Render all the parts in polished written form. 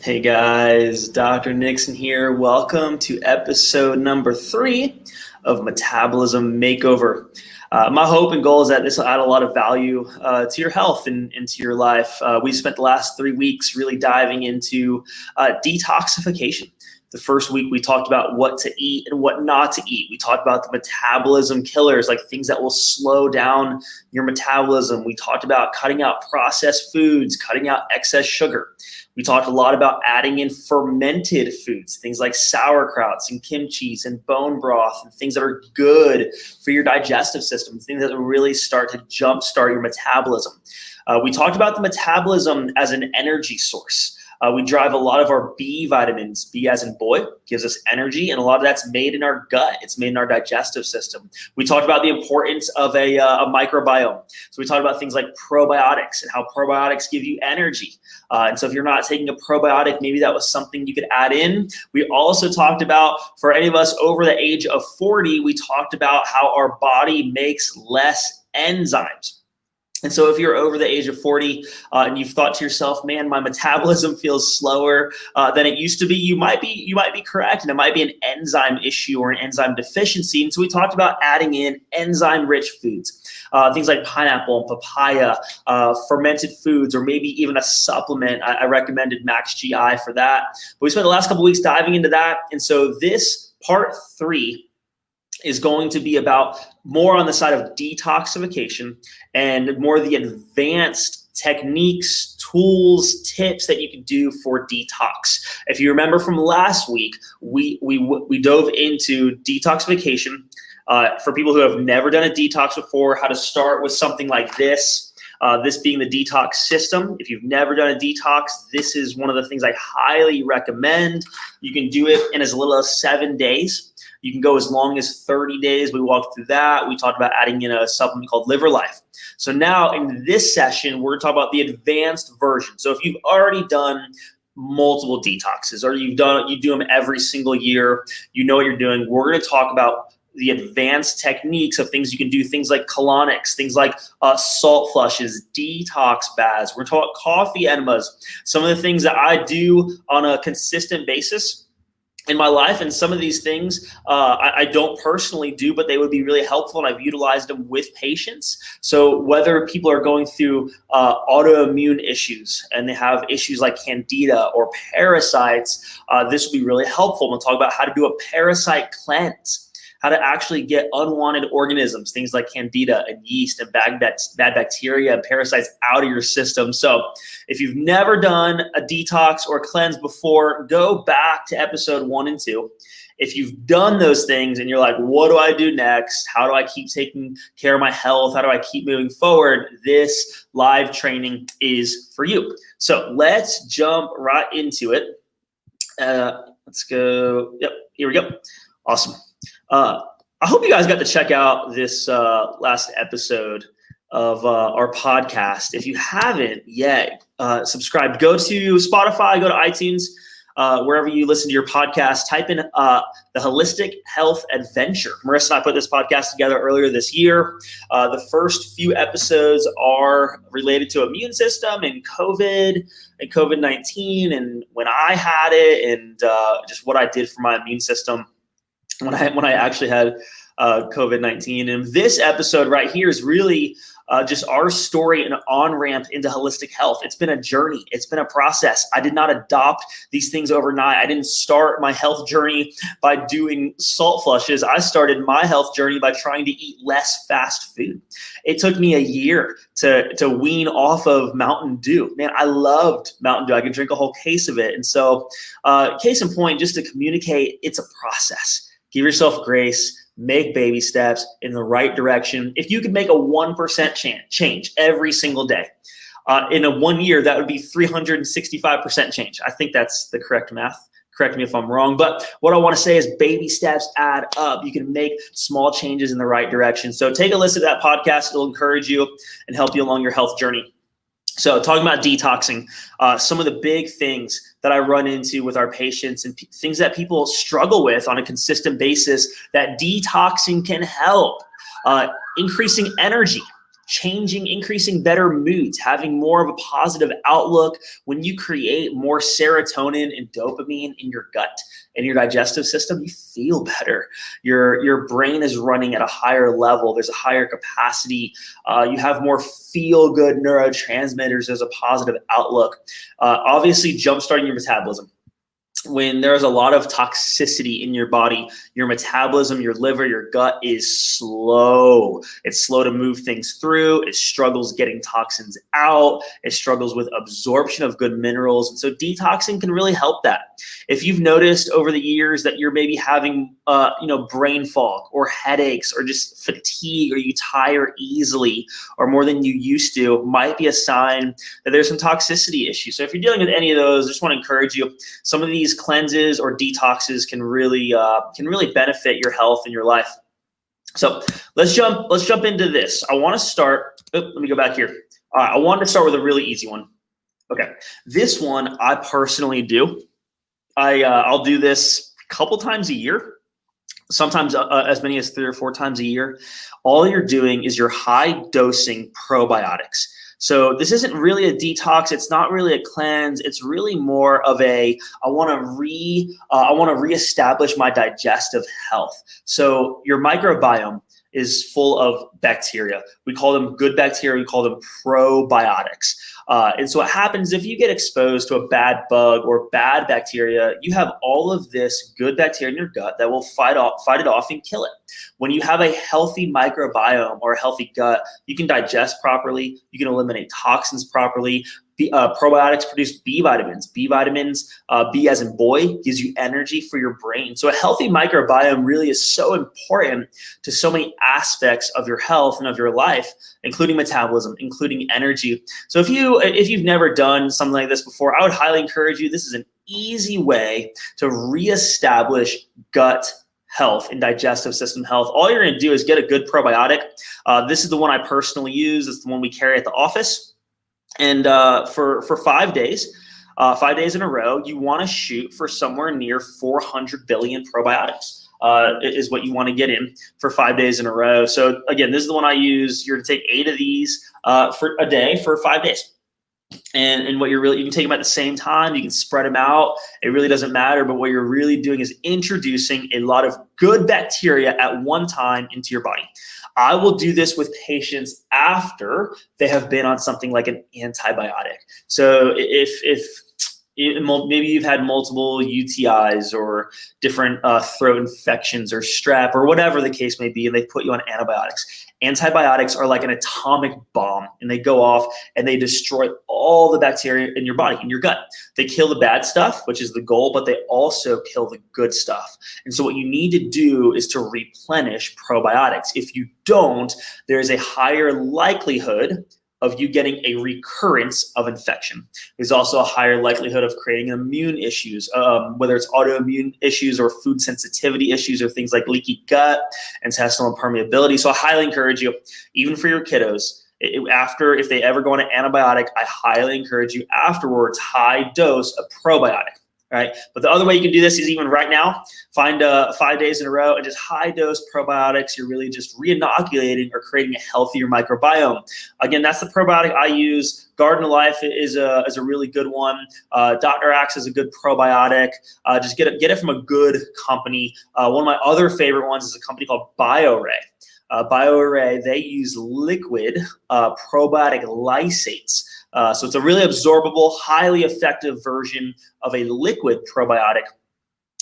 Hey guys, Dr. Nixon here. Welcome to episode number 3 of Metabolism Makeover. My hope and goal is that this will add a lot of value to your health and to your life. We spent the last 3 weeks really diving into detoxification. The first week we talked about what to eat and what not to eat. We talked about the metabolism killers, like things that will slow down your metabolism. We talked about cutting out processed foods, cutting out excess sugar. We talked a lot about adding in fermented foods, things like sauerkrauts and kimchis and bone broth and things that are good for your digestive system, things that will really start to jumpstart your metabolism. We talked about the metabolism as an energy source. We drive a lot of our B vitamins, B as in boy, gives us energy, and a lot of that's made in our gut. It's made in our digestive system. We talked about the importance of a microbiome. So we talked about things like probiotics and how probiotics give you energy. And so if you're not taking a probiotic, maybe that was something you could add in. We also talked about, for any of us over the age of 40, we talked about how our body makes less enzymes. And so if you're over the age of 40 and you've thought to yourself, man, my metabolism feels slower than it used to be, you might be correct. And it might be an enzyme issue or an enzyme deficiency. And so we talked about adding in enzyme-rich foods, things like pineapple and papaya, fermented foods, or maybe even a supplement. I recommended Max GI for that. But we spent the last couple of weeks diving into that. And so this part 3 is going to be about more on the side of detoxification and more the advanced techniques, tools, tips that you can do for detox. If you remember from last week, we dove into detoxification for people who have never done a detox before, how to start with something like this. This being the detox system. If you've never done a detox, this is one of the things I highly recommend. You can do it in as little as 7 days. You can go as long as 30 days. We walked through that. We talked about adding in a supplement called Liver Life. So now in this session, we're going to talk about the advanced version. So if you've already done multiple detoxes or you do them every single year, you know what you're doing, we're going to talk about the advanced techniques of things you can do, things like colonics, things like salt flushes, detox baths. We're talking coffee enemas, some of the things that I do on a consistent basis in my life. And some of these things I don't personally do, but they would be really helpful, and I've utilized them with patients. So whether people are going through autoimmune issues and they have issues like candida or parasites, this will be really helpful. We'll talk about how to do a parasite cleanse, how to actually get unwanted organisms, things like candida and yeast and bad bacteria and parasites out of your system. So if you've never done a detox or cleanse before, go back to episode 1 and 2. If you've done those things and you're like, what do I do next? How do I keep taking care of my health? How do I keep moving forward? This live training is for you. So let's jump right into it. Let's go. Yep, here we go. Awesome. I hope you guys got to check out this last episode of our podcast. If you haven't yet, subscribe. Go to Spotify, go to iTunes, wherever you listen to your podcast. Type in the Holistic Health Adventure. Marissa and I put this podcast together earlier this year. The first few episodes are related to immune system and COVID and COVID-19 and when I had it and just what I did for my immune system when I actually had COVID-19. And this episode right here is really just our story and on-ramp into holistic health. It's been a journey. It's been a process. I did not adopt these things overnight. I didn't start my health journey by doing salt flushes. I started my health journey by trying to eat less fast food. It took me a year to wean off of Mountain Dew. Man, I loved Mountain Dew. I could drink a whole case of it. And so case in point, just to communicate, it's a process. Give yourself grace, make baby steps in the right direction. If you could make a 1% change every single day, in a 1 year, that would be 365% change. I think that's the correct math. Correct me if I'm wrong. But what I want to say is baby steps add up. You can make small changes in the right direction. So take a listen to that podcast. It'll encourage you and help you along your health journey. So talking about detoxing, some of the big things that I run into with our patients and things that people struggle with on a consistent basis that detoxing can help. Increasing energy. increasing better moods, having more of a positive outlook. When you create more serotonin and dopamine in your gut and your digestive system, you feel better. Your brain is running at a higher level. There's a higher capacity. You have more feel-good neurotransmitters. There's a positive outlook. Obviously, jumpstarting your metabolism. When there's a lot of toxicity in your body, your metabolism, your liver, your gut is slow. It's slow to move things through. It struggles getting toxins out. It struggles with absorption of good minerals. And so detoxing can really help that. If you've noticed over the years that you're maybe having brain fog or headaches or just fatigue, or you tire easily or more than you used to, might be a sign that there's some toxicity issues. So if you're dealing with any of those, I just want to encourage you. Some of these cleanses or detoxes can really benefit your health and your life. So let's jump into this. I want to start. Let me go back here. All right, I wanted to start with a really easy one. Okay, this one I personally do. I'll do this a couple times a year, sometimes as many as 3 or 4 times a year. All you're doing is you're high dosing probiotics. So this isn't really a detox. It's not really a cleanse. It's really more of I want to reestablish my digestive health. So your microbiome is full of bacteria. We call them good bacteria. We call them probiotics. And so what happens if you get exposed to a bad bug or bad bacteria, you have all of this good bacteria in your gut that will fight it off and kill it. When you have a healthy microbiome or a healthy gut, you can digest properly. You can eliminate toxins properly. Probiotics produce B vitamins. B vitamins, B as in boy, gives you energy for your brain. So a healthy microbiome really is so important to so many aspects of your health and of your life, including metabolism, including energy. So if you've never done something like this before, I would highly encourage you. This is an easy way to reestablish gut health and digestive system health. All you're going to do is get a good probiotic. This is the one I personally use. It's the one we carry at the office. And for 5 days, 5 days in a row, you want to shoot for somewhere near 400 billion probiotics is what you want to get in for 5 days in a row. So again, this is the one I use. You're going to take 8 of these for a day for 5 days. And what you can take them at the same time. You can spread them out. It really doesn't matter. But what you're really doing is introducing a lot of good bacteria at one time into your body. I will do this with patients after they have been on something like an antibiotic. So if maybe you've had multiple UTIs or different throat infections or strep or whatever the case may be, and they put you on antibiotics. Antibiotics are like an atomic bomb, and they go off and they destroy all the bacteria in your body, in your gut. They kill the bad stuff, which is the goal, but they also kill the good stuff. And so what you need to do is to replenish probiotics. If you don't, there's a higher likelihood of you getting a recurrence of infection. There's also a higher likelihood of creating immune issues, whether it's autoimmune issues or food sensitivity issues or things like leaky gut, intestinal permeability. So I highly encourage you, even for your kiddos, if they ever go on an antibiotic, I highly encourage you afterwards, high dose of probiotic. Right. But the other way you can do this is even right now, find 5 days in a row and just high dose probiotics. You're really just re-inoculating or creating a healthier microbiome. Again, that's the probiotic I use. Garden of Life is a really good one. Dr. Axe is a good probiotic. Just get it from a good company. One of my other favorite ones is a company called BioArray. BioArray, they use liquid probiotic lysates. So it's a really absorbable, highly effective version of a liquid probiotic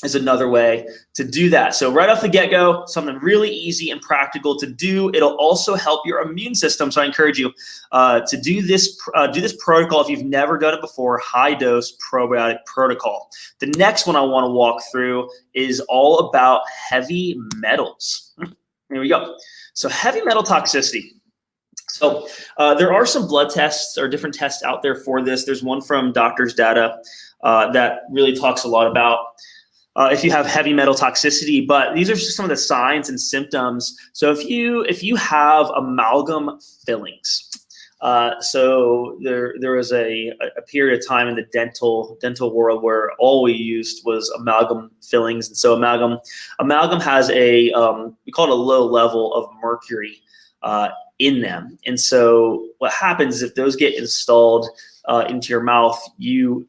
is another way to do that. So right off the get-go, something really easy and practical to do. It'll also help your immune system. So I encourage you to do this protocol if you've never done it before, high-dose probiotic protocol. The next one I want to walk through is all about heavy metals. Here we go. So heavy metal toxicity. So there are some blood tests or different tests out there for this. There's one from Doctors Data that really talks a lot about if you have heavy metal toxicity, but these are just some of the signs and symptoms. So if you have amalgam fillings, so there was a period of time in the dental world where all we used was amalgam fillings, and so amalgam has we call it a low level of mercury in them. And so what happens is if those get installed into your mouth,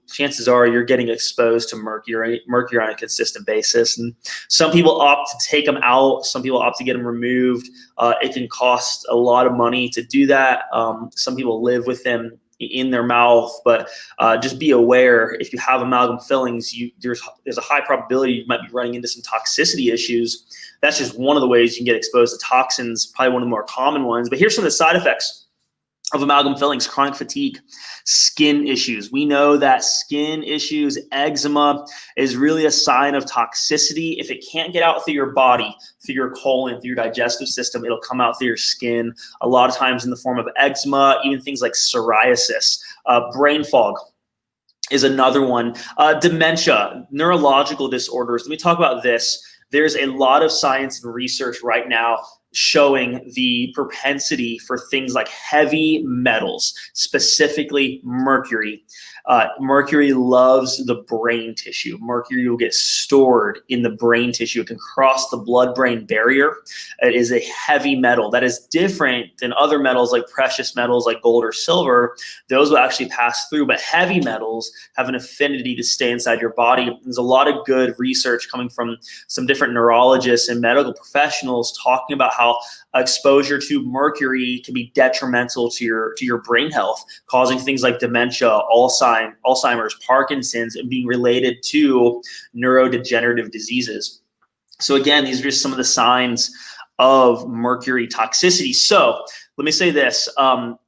chances are you're getting exposed to mercury on a consistent basis. And some people opt to take them out. Some people opt to get them removed. It can cost a lot of money to do that. Some people live with them in their mouth, but just be aware, if you have amalgam fillings, there's a high probability you might be running into some toxicity issues. That's just one of the ways you can get exposed to toxins, probably one of the more common ones. But here's some of the side effects of amalgam fillings: chronic fatigue, skin issues. We know that skin issues, eczema, is really a sign of toxicity. If it can't get out through your body, through your colon, through your digestive system, it'll come out through your skin, a lot of times in the form of eczema, even things like psoriasis. Brain fog is another one. Dementia, neurological disorders. Let me talk about this. There's a lot of science and research right now showing the propensity for things like heavy metals, specifically mercury. Mercury loves the brain tissue. Mercury will get stored in the brain tissue. It can cross the blood-brain barrier. It is a heavy metal that is different than other metals like precious metals like gold or silver. Those will actually pass through, but heavy metals have an affinity to stay inside your body. There's a lot of good research coming from some different neurologists and medical professionals talking about how exposure to mercury can be detrimental to your brain health, causing things like dementia, Alzheimer's, Parkinson's, and being related to neurodegenerative diseases. So again, these are just some of the signs of mercury toxicity. So let me say this,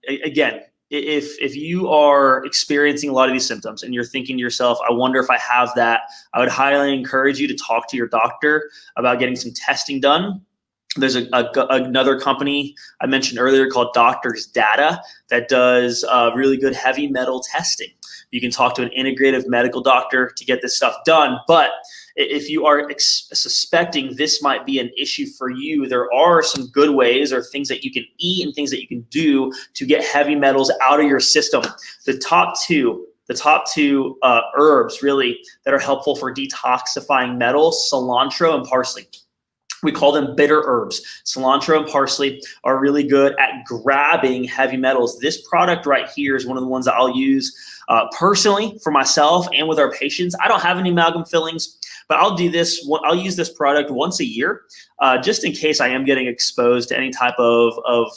again, if you are experiencing a lot of these symptoms and you're thinking to yourself, I wonder if I have that, I would highly encourage you to talk to your doctor about getting some testing done. There's another company I mentioned earlier called Doctor's Data that does really good heavy metal testing. You can talk to an integrative medical doctor to get this stuff done. But if you are suspecting this might be an issue for you, there are some good ways or things that you can eat and things that you can do to get heavy metals out of your system. The top two herbs really that are helpful for detoxifying metals: cilantro and parsley. We call them bitter herbs. Cilantro and parsley are really good at grabbing heavy metals. This product right here is one of the ones that I'll use personally for myself and with our patients. I don't have any amalgam fillings, but I'll use this product once a year, just in case I am getting exposed to any type of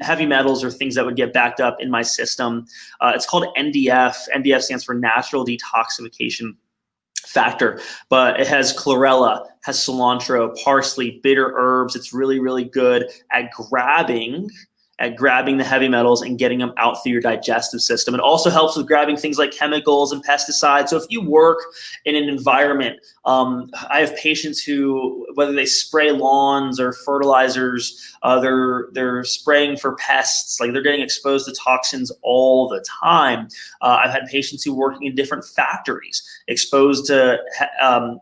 heavy metals or things that would get backed up in my system. It's called NDF. NDF stands for Natural Detoxification Factor, but it has chlorella, has cilantro, parsley, bitter herbs. It's really, really good at grabbing the heavy metals and getting them out through your digestive system. It also helps with grabbing things like chemicals and pesticides. So if you work in an environment, I have patients who, whether they spray lawns or fertilizers, they're spraying for pests, like they're getting exposed to toxins all the time. I've had patients who are working in different factories exposed to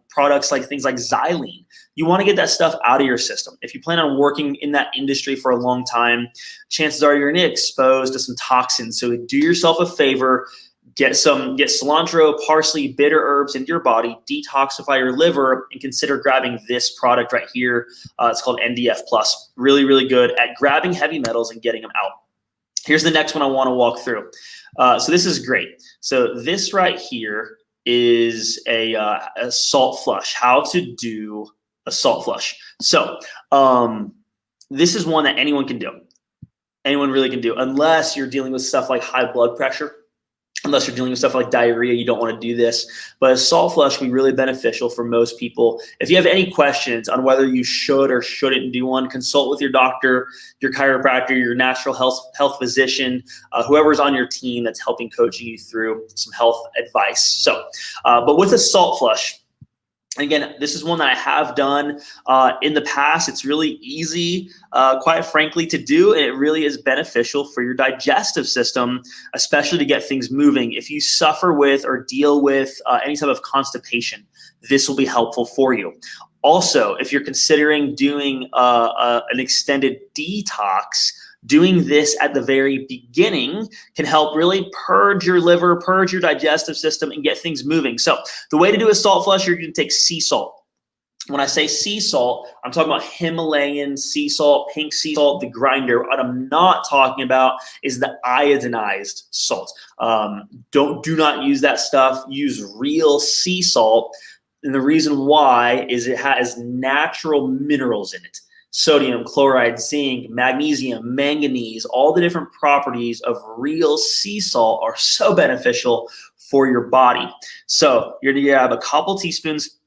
products like things like xylene. You want to get that stuff out of your system. If you plan on working in that industry for a long time, chances are you're going to get exposed to some toxins. So do yourself a favor, get cilantro, parsley, bitter herbs into your body, detoxify your liver, and consider grabbing this product right here. It's called NDF Plus. Really, really good at grabbing heavy metals and getting them out. Here's the next one I want to walk through. So this is great. So this right here is a salt flush. How to do a salt flush. So this is one that anyone can do. Anyone really can do, unless you're dealing with stuff like high blood pressure. Unless you're dealing with stuff like diarrhea, you don't want to do this. But a salt flush can be really beneficial for most people. If you have any questions on whether you should or shouldn't do one, consult with your doctor, your chiropractor, your natural health physician, whoever's on your team that's helping coaching you through some health advice. So, but with a salt flush, again, this is one that I have done in the past. It's really easy, quite frankly, to do, and it really is beneficial for your digestive system, especially to get things moving. If you suffer with or deal with any type of constipation, this will be helpful for you. Also, if you're considering doing an extended detox, doing this at the very beginning can help really purge your liver, purge your digestive system, and get things moving. So the way to do a salt flush, you're going to take sea salt. When I say sea salt, I'm talking about Himalayan sea salt, pink sea salt, the grinder. What I'm not talking about is the iodinized salt. Do not use that stuff. Use real sea salt. And the reason why is it has natural minerals in it. Sodium, chloride, zinc, magnesium, manganese, all the different properties of real sea salt are so beneficial for your body. So you're gonna have a couple teaspoons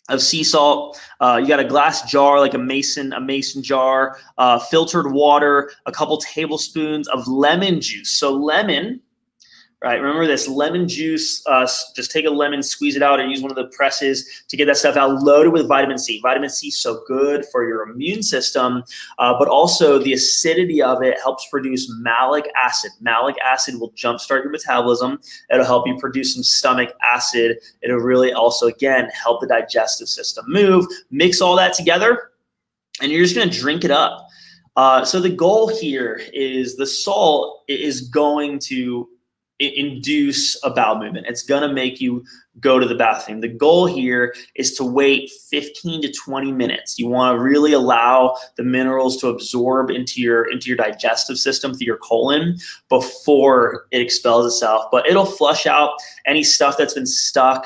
of sea salt. You got a glass jar, like a mason jar, filtered water, a couple tablespoons of lemon juice. So lemon, right? Remember this lemon juice, just take a lemon, squeeze it out, or use one of the presses to get that stuff out, loaded with vitamin C. Vitamin C is so good for your immune system, but also the acidity of it helps produce malic acid. Malic acid will jumpstart your metabolism. It'll help you produce some stomach acid. It'll really also, again, help the digestive system move. Mix all that together, and you're just gonna drink it up. So the goal here is the salt is going to induce a bowel movement. It's gonna make you go to the bathroom. The goal here is to wait 15 to 20 minutes. You wanna really allow the minerals to absorb into your digestive system through your colon before it expels itself. But it'll flush out any stuff that's been stuck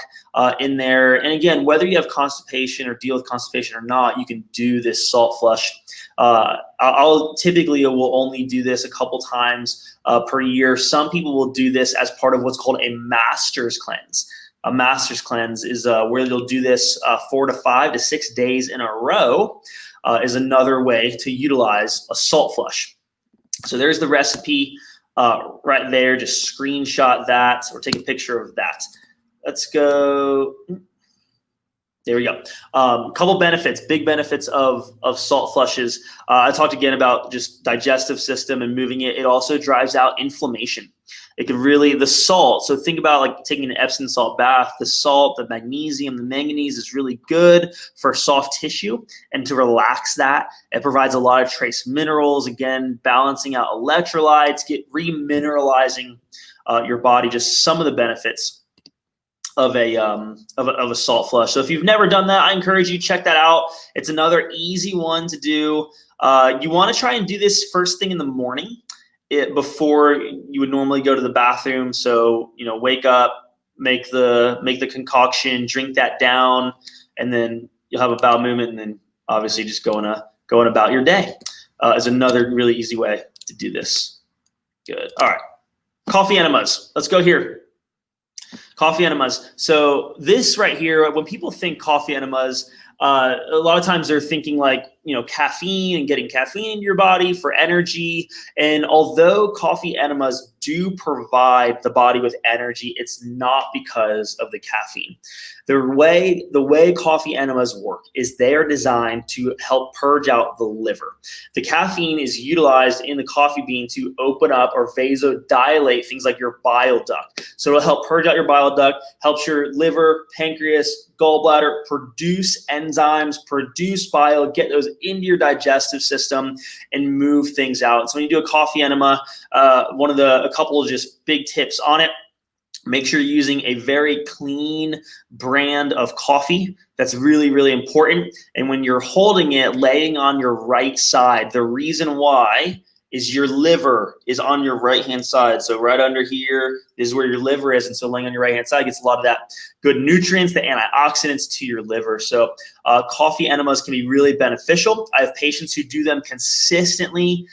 in there. And again, whether you have constipation or deal with constipation or not, you can do this salt flush. I'll typically will only do this a couple times per year. Some people will do this as part of what's called a master's cleanse. A master's cleanse is where they'll do this 4 to 5 to 6 days in a row, is another way to utilize a salt flush. So there's the recipe right there. Just screenshot that or take a picture of that. Let's go. There we go. Couple benefits, big benefits of salt flushes. I talked again about just digestive system and moving it. It also drives out inflammation. It can really, the salt, so think about like taking an Epsom salt bath. The salt, the magnesium, the manganese is really good for soft tissue and to relax that. It provides a lot of trace minerals, again, balancing out electrolytes, remineralizing your body, just some of the benefits of a salt flush. So if you've never done that, I encourage you, check that out. It's another easy one to do. You want to try and do this first thing in the morning before you would normally go to the bathroom. So, wake up, make the concoction, drink that down, and then you'll have a bowel movement, and then obviously just going about your day is another really easy way to do this. Good. All right. Coffee enemas. Let's go here. Coffee enemas. So this right here, when people think coffee enemas, a lot of times they're thinking like, caffeine and getting caffeine into your body for energy. And although coffee enemas do provide the body with energy, it's not because of the caffeine. The way coffee enemas work is they are designed to help purge out the liver. The caffeine is utilized in the coffee bean to open up or vasodilate things like your bile duct. So it'll help purge out your bile duct, helps your liver, pancreas, gallbladder produce enzymes, produce bile, get those into your digestive system and move things out. So when you do a coffee enema, a couple of just big tips on it. Make sure you're using a very clean brand of coffee. That's really, really important. And when you're holding it, laying on your right side, the reason why is your liver is on your right-hand side. So right under here is where your liver is. And so laying on your right-hand side gets a lot of that good nutrients, the antioxidants to your liver. So coffee enemas can be really beneficial. I have patients who do them consistently.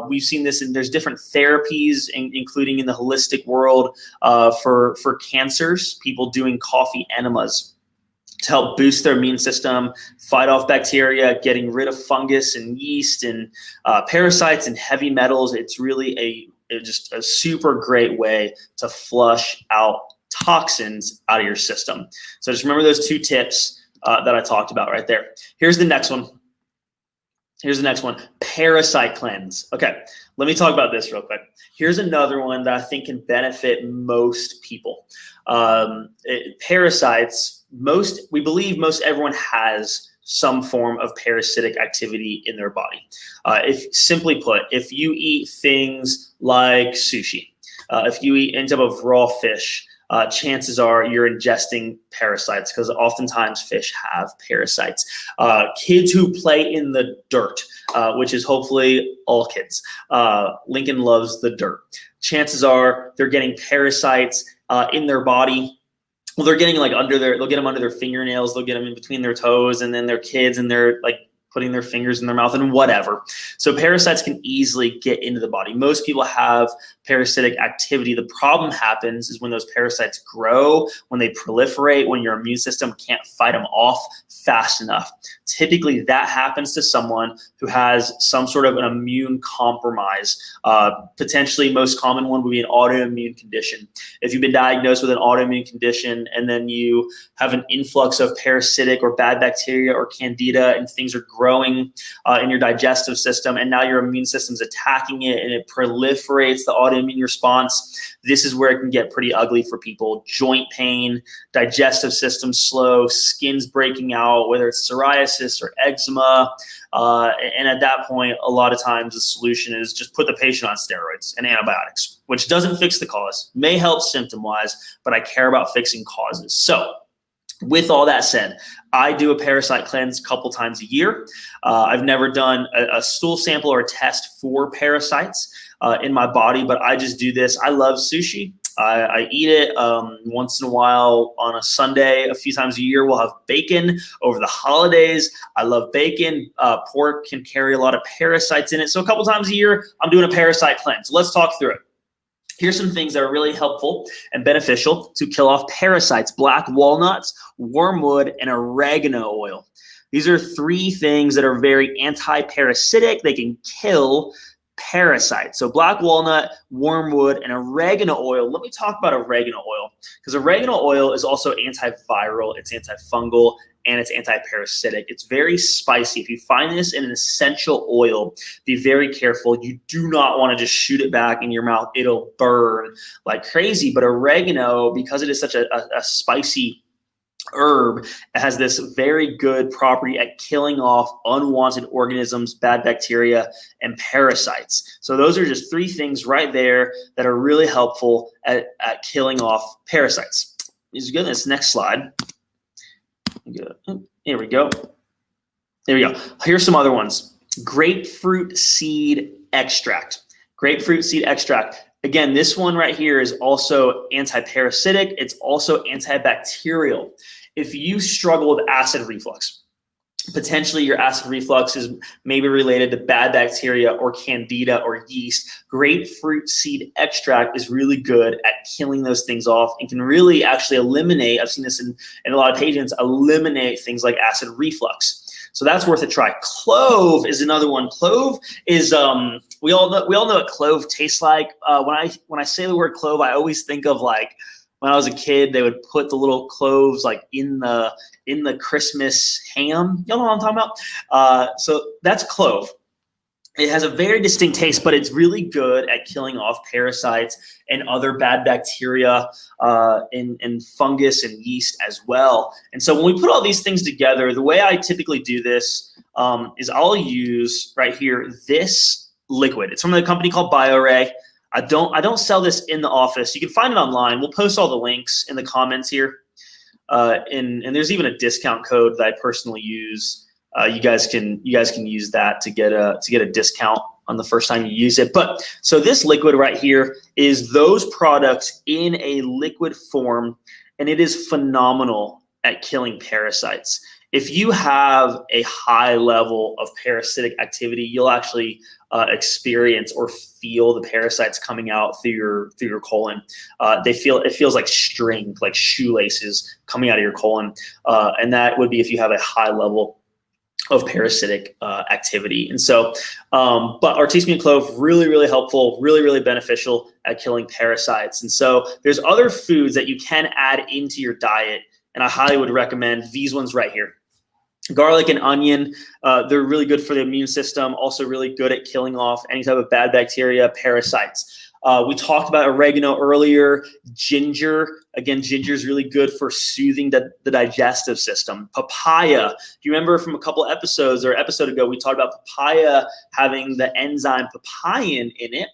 We've seen this, and there's different therapies, including in the holistic world for cancers, people doing coffee enemas to help boost their immune system, fight off bacteria, getting rid of fungus and yeast and parasites and heavy metals. It's really just a super great way to flush out toxins out of your system. So just remember those 2 tips that I talked about right there. Here's the next one. Parasite cleanse. Okay, let me talk about this real quick. Here's another one that I think can benefit most people. Parasites, we believe most everyone has some form of parasitic activity in their body. Simply put, if you eat things like sushi, if you eat any type of raw fish, chances are you're ingesting parasites, because oftentimes fish have parasites. Kids who play in the dirt, which is hopefully all kids. Lincoln loves the dirt. Chances are they're getting parasites in their body. Well, they'll get them under their fingernails, they'll get them in between their toes, and then they're kids and they're like putting their fingers in their mouth and whatever. So parasites can easily get into the body. Most people have parasitic activity. The problem happens is when those parasites grow, when they proliferate, when your immune system can't fight them off fast enough. Typically that happens to someone who has some sort of an immune compromise. Potentially most common one would be an autoimmune condition. If you've been diagnosed with an autoimmune condition and then you have an influx of parasitic or bad bacteria or candida and things are growing in your digestive system, and now your immune system's attacking it and it proliferates the autoimmune response, this is where it can get pretty ugly for people. Joint pain, digestive system slow, skin's breaking out, whether it's psoriasis or eczema. And at that point, a lot of times the solution is just put the patient on steroids and antibiotics, which doesn't fix the cause, may help symptom-wise, but I care about fixing causes. So with all that said, I do a parasite cleanse a couple times a year. I've never done a stool sample or a test for parasites in my body, but I just do this. I love sushi. I eat it once in a while on a Sunday. A few times a year, we'll have bacon over the holidays. I love bacon. Pork can carry a lot of parasites in it. So a couple times a year, I'm doing a parasite cleanse. Let's talk through it. Here's some things that are really helpful and beneficial to kill off parasites: black walnuts, wormwood, and oregano oil. These are three things that are very anti-parasitic. They can kill parasites. So black walnut, wormwood, and oregano oil. Let me talk about oregano oil, because oregano oil is also antiviral, it's antifungal, and it's anti-parasitic. It's very spicy. If you find this in an essential oil, be very careful. You do not want to just shoot it back in your mouth. It'll burn like crazy. But oregano, because it is such a spicy herb, it has this very good property at killing off unwanted organisms, bad bacteria, and parasites. So those are just three things right there that are really helpful at killing off parasites. Let's go to this next slide. Here we go. There we go. Here's some other ones. Grapefruit seed extract. Grapefruit seed extract. Again, this one right here is also anti-parasitic. It's also antibacterial. If you struggle with acid reflux, potentially your acid reflux is maybe related to bad bacteria or candida or yeast, grapefruit seed extract is really good at killing those things off and can really actually eliminate, I've seen this in a lot of patients, eliminate things like acid reflux. So that's worth a try. Clove is another one. Clove is, we all know what clove tastes like. When I say the word clove, I always think of like, when I was a kid, they would put the little cloves like in the Christmas ham. You know what I'm talking about? So that's clove. It has a very distinct taste, but it's really good at killing off parasites and other bad bacteria and fungus and yeast as well. And so when we put all these things together, the way I typically do this is I'll use right here this liquid. It's from a company called BioRay. I don't sell this in the office. You can find it online. We'll post all the links in the comments here. And there's even a discount code that I personally use. You guys can use that to get a discount on the first time you use it. But so this liquid right here is those products in a liquid form, and it is phenomenal at killing parasites. If you have a high level of parasitic activity, you'll actually experience or feel the parasites coming out through your colon. It feels like string, like shoelaces coming out of your colon, and that would be if you have a high level of parasitic activity. And so, but artesunate clove, really, really helpful, really, really beneficial at killing parasites. And so there's other foods that you can add into your diet, and I highly would recommend these ones right here. Garlic and onion, they're really good for the immune system, also really good at killing off any type of bad bacteria, parasites. We talked about oregano earlier. Ginger, again, ginger is really good for soothing the digestive system. Papaya, do you remember from a couple episodes or episode ago, we talked about papaya having the enzyme papain in it?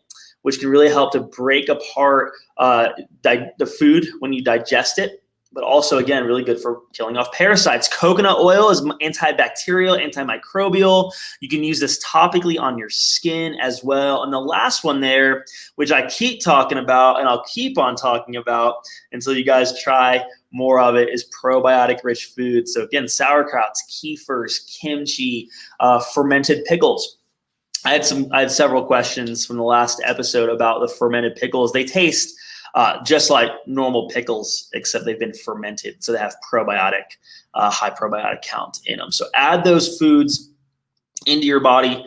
which can really help to break apart the food when you digest it. But also, again, really good for killing off parasites. Coconut oil is antibacterial, antimicrobial. You can use this topically on your skin as well. And the last one there, which I keep talking about and I'll keep on talking about until you guys try more of it, is probiotic-rich food. So again, sauerkrauts, kefirs, kimchi, fermented pickles. I had several questions from the last episode about the fermented pickles. They taste just like normal pickles, except they've been fermented. So they have high probiotic count in them. So add those foods into your body.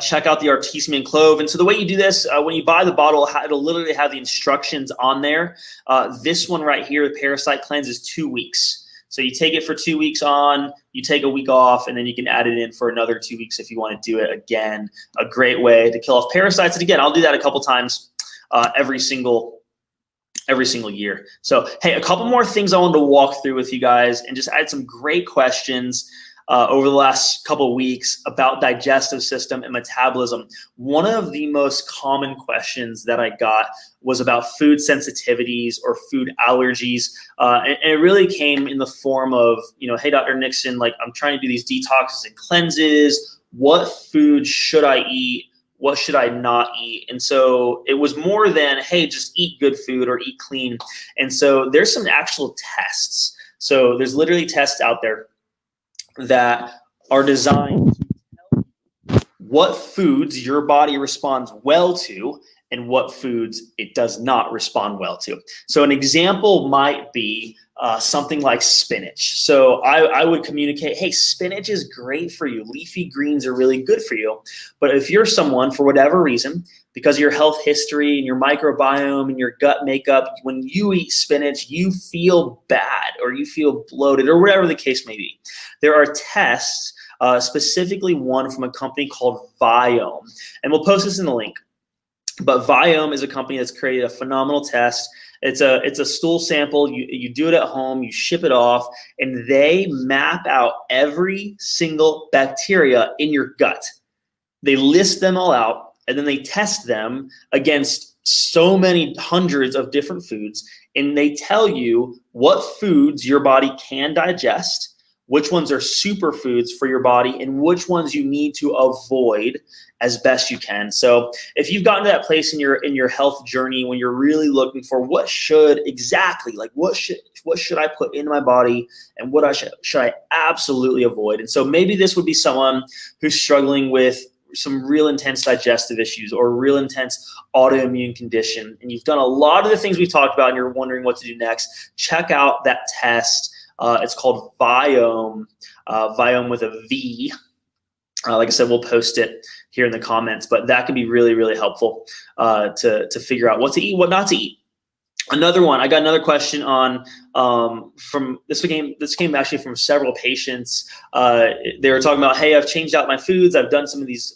Check out the artemisium clove. And so the way you do this, when you buy the bottle, it'll literally have the instructions on there. This one right here, the parasite cleanse, is 2 weeks. So you take it for 2 weeks on, you take a week off, and then you can add it in for another 2 weeks if you want to do it again. A great way to kill off parasites. And again, I'll do that a couple times every single year. So, hey, a couple more things I wanted to walk through with you guys, and just add some great questions over the last couple of weeks about digestive system and metabolism. One of the most common questions that I got was about food sensitivities or food allergies. And it really came in the form of, hey, Dr. Nixon, like, I'm trying to do these detoxes and cleanses. What food should I eat? What should I not eat? And so it was more than, hey, just eat good food or eat clean. And so there's some actual tests. So there's literally tests out there that are designed to tell you what foods your body responds well to and what foods it does not respond well to. So an example might be something like spinach. So I would communicate, hey, spinach is great for you. Leafy greens are really good for you. But if you're someone, for whatever reason, because of your health history and your microbiome and your gut makeup, when you eat spinach, you feel bad or you feel bloated or whatever the case may be. There are tests, specifically one from a company called Viome. And we'll post this in the link. But Viome is a company that's created a phenomenal test. It's a stool sample. You do it at home, you ship it off, and they map out every single bacteria in your gut. They list them all out, and then they test them against so many hundreds of different foods, and they tell you what foods your body can digest, which ones are superfoods for your body, and which ones you need to avoid as best you can. So if you've gotten to that place in your health journey when you're really looking for what should I put in my body and what should I absolutely avoid. And so maybe this would be someone who's struggling with some real intense digestive issues or real intense autoimmune condition, and you've done a lot of the things we've talked about and you're wondering what to do next. Check out that test. It's called Viome, Viome with a V. Like I said, we'll post it here in the comments, but that could be really, really helpful to figure out what to eat, what not to eat. Another one, I got another question on from this came actually from several patients. They were talking about, hey, I've changed out my foods. I've done some of these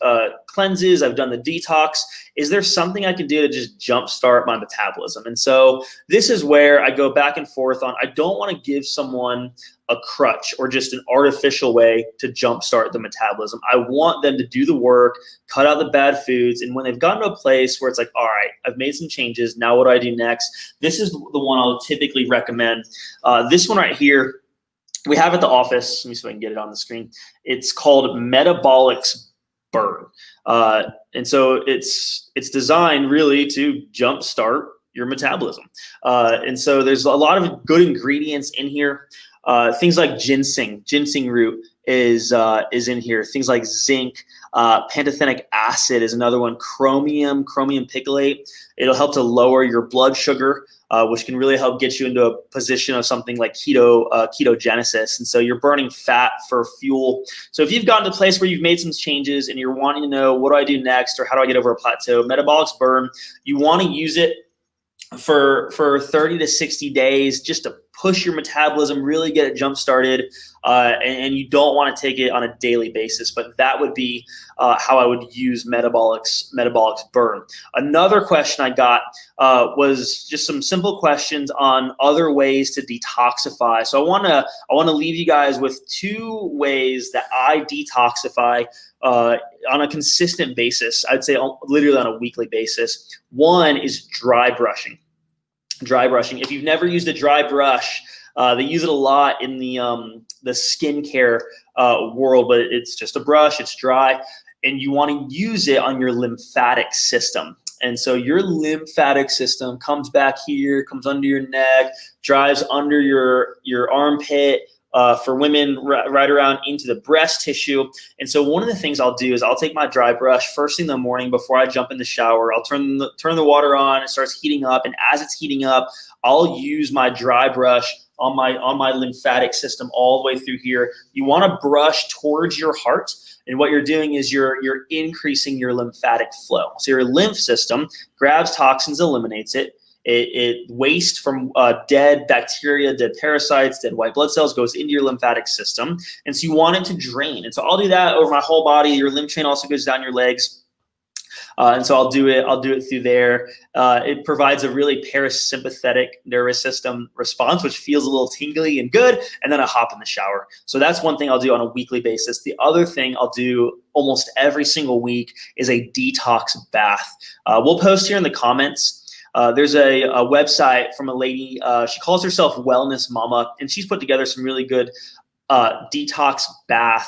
cleanses. I've done the detox. Is there something I can do to just jumpstart my metabolism? And so this is where I go back and forth on, I don't want to give someone a crutch or just an artificial way to jumpstart the metabolism. I want them to do the work, cut out the bad foods, and when they've gotten to a place where it's like, all right, I've made some changes, now what do I do next? This is the one I'll typically recommend. This one right here, we have at the office. Let me see if I can get it on the screen. It's called Metabolism Burn. And so it's designed really to jumpstart your metabolism. And so there's a lot of good ingredients in here. Things like ginseng root is in here. Things like zinc, pantothenic acid is another one. Chromium picolate. It'll help to lower your blood sugar, which can really help get you into a position of something like ketogenesis. And so you're burning fat for fuel. So if you've gotten to a place where you've made some changes and you're wanting to know what do I do next or how do I get over a plateau, Metabolism Burn, you want to use it for 30 to 60 days just to push your metabolism, really get it jump started, and you don't want to take it on a daily basis. But that would be how I would use Metabolics Burn. Another question I got was just some simple questions on other ways to detoxify. So I want to leave you guys with 2 ways that I detoxify on a consistent basis. I'd say literally on a weekly basis. One is dry brushing. Dry brushing. If you've never used a dry brush, they use it a lot in the skincare world, but it's just a brush. It's dry, and you want to use it on your lymphatic system. And so your lymphatic system comes back here, comes under your neck, drives under your armpit. For women, right around into the breast tissue. And so one of the things I'll do is I'll take my dry brush first thing in the morning before I jump in the shower. I'll turn the water on. It starts heating up, and as it's heating up, I'll use my dry brush on my lymphatic system all the way through here. You want to brush towards your heart. And what you're doing is you're increasing your lymphatic flow. So your lymph system grabs toxins, eliminates it. It waste from dead bacteria, dead parasites, dead white blood cells goes into your lymphatic system. And so you want it to drain. And so I'll do that over my whole body. Your lymph chain also goes down your legs. And so I'll do it through there. It provides a really parasympathetic nervous system response, which feels a little tingly and good. And then I hop in the shower. So that's one thing I'll do on a weekly basis. The other thing I'll do almost every single week is a detox bath. We'll post here in the comments. There's a website from a lady, she calls herself Wellness Mama, and she's put together some really good detox bath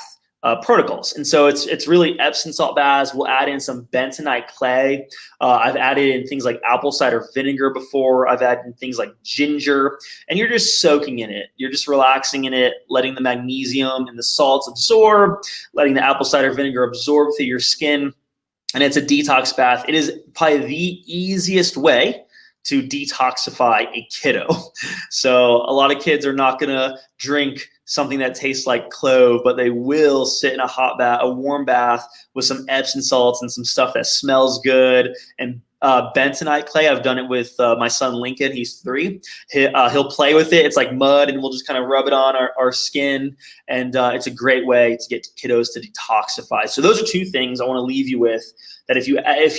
protocols. And so it's really Epsom salt baths. We'll add in some bentonite clay. I've added in things like apple cider vinegar before. I've added in things like ginger, and you're just soaking in it. You're just relaxing in it, letting the magnesium and the salts absorb, letting the apple cider vinegar absorb through your skin. And it's a detox bath. It is probably the easiest way to detoxify a kiddo. So a lot of kids are not going to drink something that tastes like clove, but they will sit in a warm bath with some Epsom salts and some stuff that smells good. And bentonite clay, I've done it with my son Lincoln. He's 3. He'll play with it. It's like mud, and we'll just kind of rub it on our skin. And it's a great way to get kiddos to detoxify. So those are 2 things I want to leave you with, that if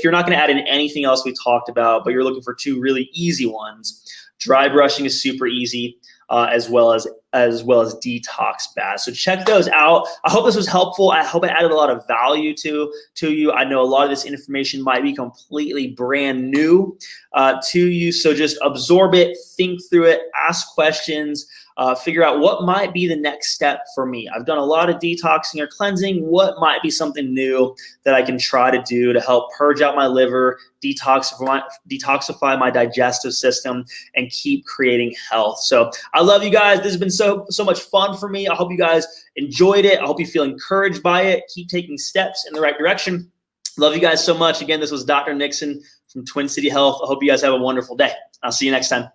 you're not going to add in anything else we talked about, but you're looking for 2 really easy ones, dry brushing is super easy, as well as detox baths. So check those out. I hope this was helpful. I hope it added a lot of value to you. I know a lot of this information might be completely brand new to you. So just absorb it, think through it, ask questions, figure out what might be the next step for me. I've done a lot of detoxing or cleansing. What might be something new that I can try to do to help purge out my liver, detoxify my digestive system, and keep creating health? So I love you guys. This has been so much fun for me. I hope you guys enjoyed it. I hope you feel encouraged by it. Keep taking steps in the right direction. Love you guys so much. Again, this was Dr. Nixon from Twin City Health. I hope you guys have a wonderful day. I'll see you next time.